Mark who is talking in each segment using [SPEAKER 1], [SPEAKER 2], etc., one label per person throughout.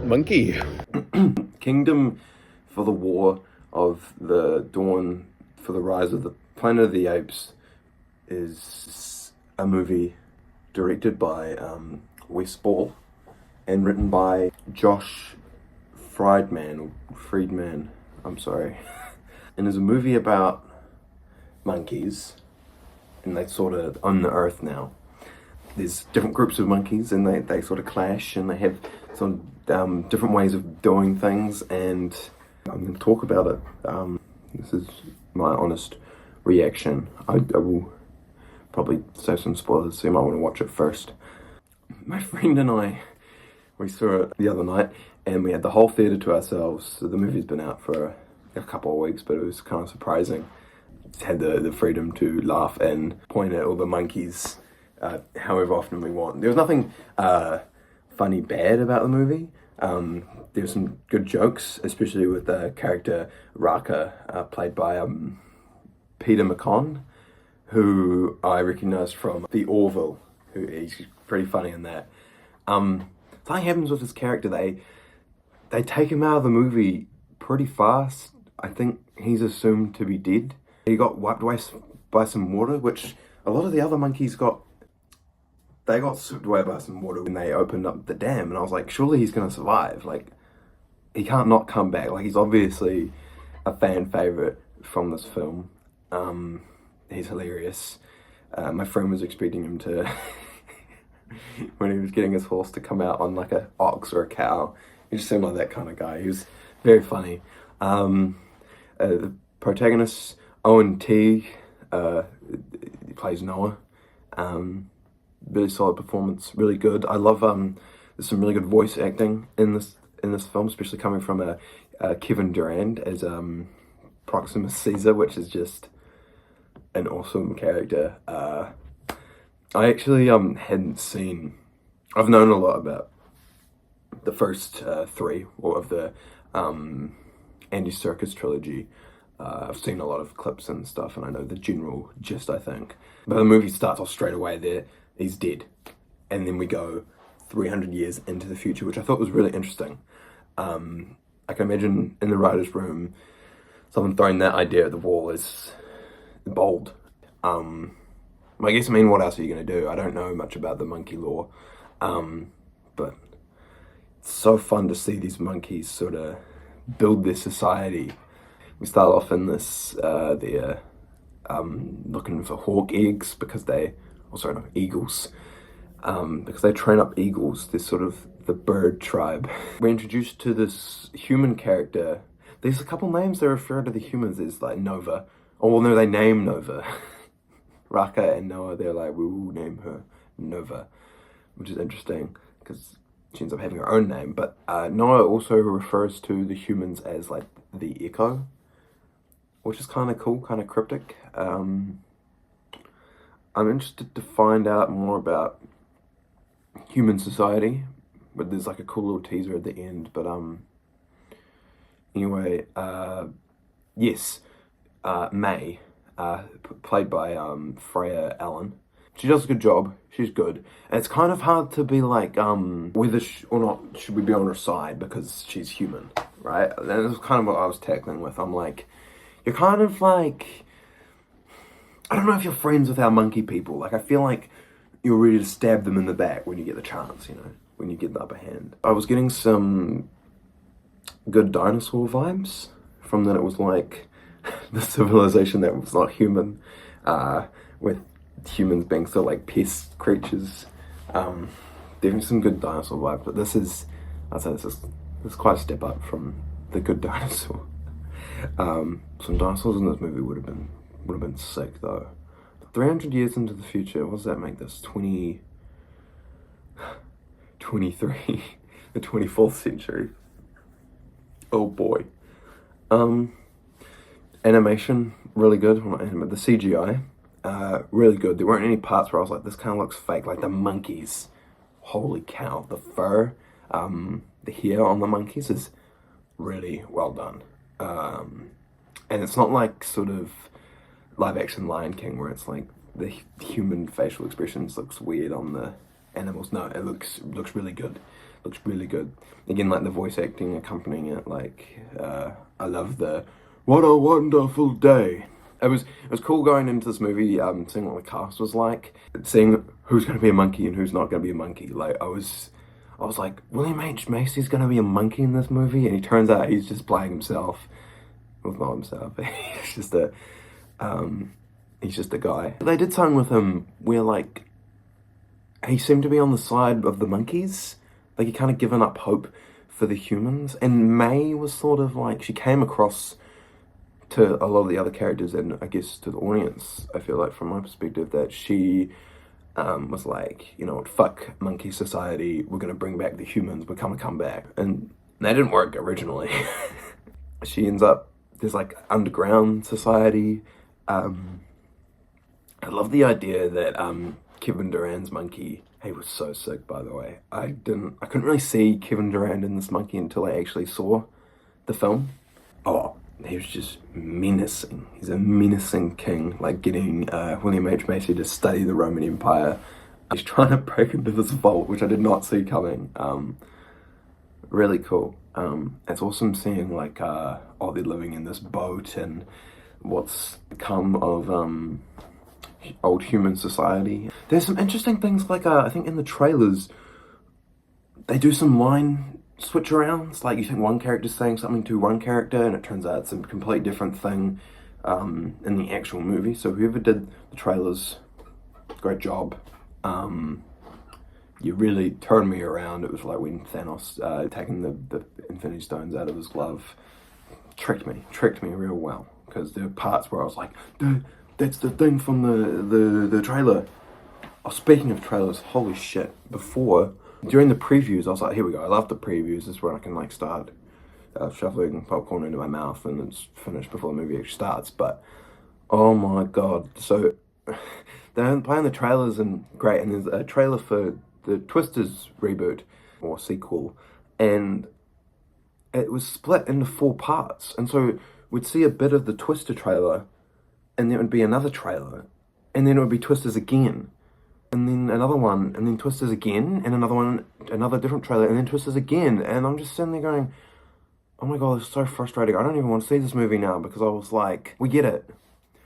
[SPEAKER 1] Monkey.
[SPEAKER 2] Kingdom for the War of the Dawn for the Rise of the Planet of the Apes is a movie directed by Wes Ball and written by Josh Friedman, I'm sorry. And is a movie about monkeys, and they sort of own the earth now. There's different groups of monkeys, and they sort of clash, and they have some different ways of doing things, and I'm going to talk about it. This is my honest reaction. I will probably say some spoilers, so you might want to watch it first. My friend and I, we saw it the other night, and we had the whole theatre to ourselves. So the movie's been out for a couple of weeks, but it was kind of surprising. Just had the freedom to laugh and point at all the monkeys however often we want. There was nothing funny bad about the movie. There were some good jokes, especially with the character Raka, played by Peter McCon, who I recognised from The Orville, who he's pretty funny in that. Something happens with his character. They take him out of the movie pretty fast. I think he's assumed to be dead. He got wiped away by some water, which a lot of the other monkeys got swept away by some water when they opened up the dam, and I was like, surely he's gonna survive. Like, he can't not come back. Like, he's obviously a fan favourite from this film. He's hilarious. My friend was expecting him to, when he was getting his horse, to come out on like a ox or a cow. He just seemed like that kind of guy. He was very funny. The protagonist, Owen Teague, he plays Noah. Really solid performance, really good. I love there's some really good voice acting in this film, especially coming from Kevin Durand as Proximus Caesar, which is just an awesome character. I actually hadn't seen. I've known a lot about the first three of the Andy Serkis trilogy. I've seen a lot of clips and stuff, and I know the general gist, I think. But the movie starts off straight away there. He's dead. And then we go 300 years into the future, which I thought was really interesting. I can imagine in the writer's room, someone throwing that idea at the wall is bold. I guess, what else are you going to do? I don't know much about the monkey lore. But it's so fun to see these monkeys sort of build their society. We start off in this, they're looking for hawk eggs because eagles. Because they train up eagles. They're sort of the bird tribe. We're introduced to this human character. There's a couple names that refer to the humans. There's like Nova. Oh, well, no, they name Nova. Raka and Noah, they're like, we will name her Nova, which is interesting because she ends up having her own name. But Noah also refers to the humans as like the Echo, which is kind of cool, kind of cryptic. I'm interested to find out more about human society, but there's like a cool little teaser at the end. But anyway, yes, May, played by Freya Allen. She does a good job. She's good. And it's kind of hard to be like, whether or not should we be on her side because she's human, right? And that's kind of what I was tackling with. I'm like, you're kind of like, I don't know if you're friends with our monkey people. Like, I feel like you're ready to stab them in the back when you get the chance, when you get the upper hand. I was getting some good dinosaur vibes from that. It was like the civilization that was not human, with humans being sort of like pest creatures. Definitely some good dinosaur vibes, but I'd say this is quite a step up from the good dinosaur. Some dinosaurs in this movie would have been sick though. 300 years into the future, what does that make this? 23, the 24th century. Oh boy. Animation, really good. Well, not animation, the CGI, really good. There weren't any parts where I was like, this kind of looks fake. Like the monkeys, holy cow. The fur, the hair on the monkeys is really well done. And it's not like sort of live action Lion King where it's like the human facial expressions looks weird on the animals. No, it looks really good. Looks really good. Again, like the voice acting accompanying it. Like I love the "What a wonderful day." It was cool going into this movie, seeing what the cast was like, seeing who's going to be a monkey and who's not going to be a monkey. Like I was like, William H. Macy's going to be a monkey in this movie, and he turns out he's just playing himself. Well, not himself. He's just a guy. They did something with him where like he seemed to be on the side of the monkeys. Like he kind of given up hope for the humans. And May was sort of like, she came across to a lot of the other characters and I guess to the audience, I feel like from my perspective, that she was like, you know what, fuck monkey society, we're going to bring back the humans, we're going to come back. And that didn't work originally. She ends up, there's like underground society. I love the idea that Kevin Durand's monkey, he was so sick, by the way. I couldn't really see Kevin Durand in this monkey until I actually saw the film. Oh, he was just menacing. He's a menacing king, like getting William H. Macy to study the Roman Empire. He's trying to break into this vault, which I did not see coming. Really cool. It's awesome seeing like, they're living in this boat and what's become of old human society. There's some interesting things like, I think in the trailers, they do some line switch arounds. Like you think one character's saying something to one character and it turns out it's a complete different thing in the actual movie. So whoever did the trailers, great job. You really turned me around. It was like when Thanos taking the Infinity Stones out of his glove tricked me real well, because there are parts where I was like, dude, that's the thing from the trailer. Oh, speaking of trailers, holy shit, during the previews, I was like, here we go, I love the previews, this is where I can like start shuffling popcorn into my mouth and it's finished before the movie actually starts. But oh my god, so they're playing the trailers and great, and there's a trailer for the Twisters reboot or sequel, and it was split into 4 parts, and so we'd see a bit of the Twister trailer, and then it would be another trailer, and then it would be Twisters again, and then another one, and then Twisters again, and another one, another different trailer, and then Twisters again, and I'm just sitting there going, oh my god, it's so frustrating. I don't even want to see this movie now, because I was like, we get it. I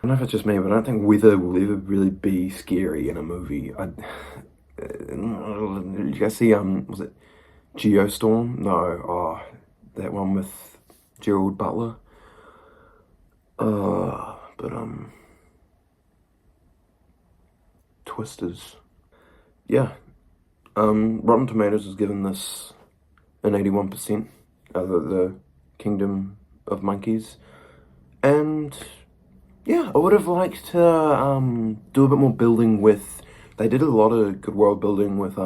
[SPEAKER 2] don't know if it's just me, but I don't think weather will ever really be scary in a movie. Did you guys see, was it Geostorm? No, that one with Gerald Butler. But Twisters. Yeah. Rotten Tomatoes has given this an 81%, the Kingdom of Monkeys. And yeah, I would have liked to do a bit more building with, they did a lot of good world building with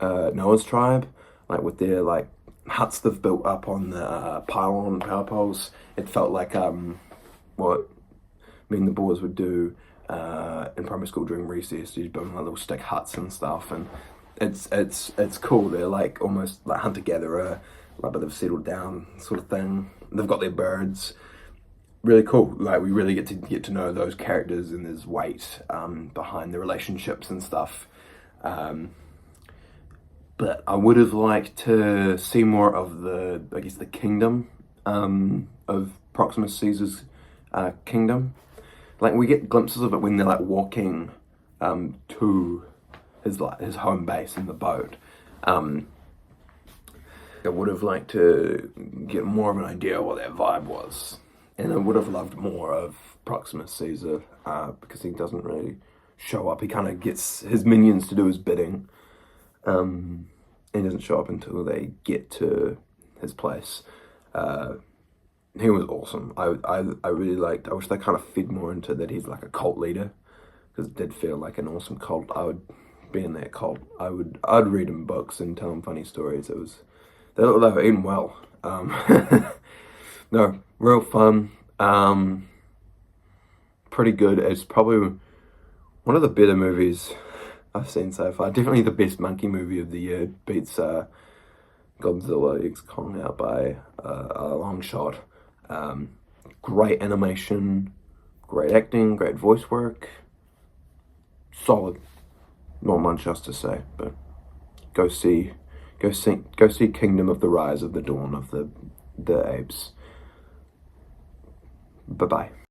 [SPEAKER 2] Noah's tribe, like with their like huts they've built up on the pylon power poles. It felt like what me and the boys would do in primary school during recess. You'd build like little stick huts and stuff, and it's cool. They're like almost like hunter gatherer, like, but they've settled down sort of thing. They've got their birds. Really cool. Like we really get to know those characters, and there's weight behind the relationships and stuff. But I would have liked to see more of the kingdom of Proximus Caesar's kingdom. Like we get glimpses of it when they're like walking to his home base in the boat. I would have liked to get more of an idea of what that vibe was. And I would have loved more of Proximus Caesar, because he doesn't really show up. He kind of gets his minions to do his bidding. He doesn't show up until they get to his place. He was awesome. I really liked, I wish they kind of fed more into that he's like a cult leader, because it did feel like an awesome cult. I would be in that cult. I'd read him books and tell him funny stories. They were eating well. No, real fun. Pretty good. It's probably one of the better movies I've seen so far. Definitely the best monkey movie of the year. Beats Godzilla X Kong out by a long shot. Great animation, great acting, great voice work. Solid. not much else to say, but go see Kingdom of the Rise of the Dawn of the Apes. Bye bye.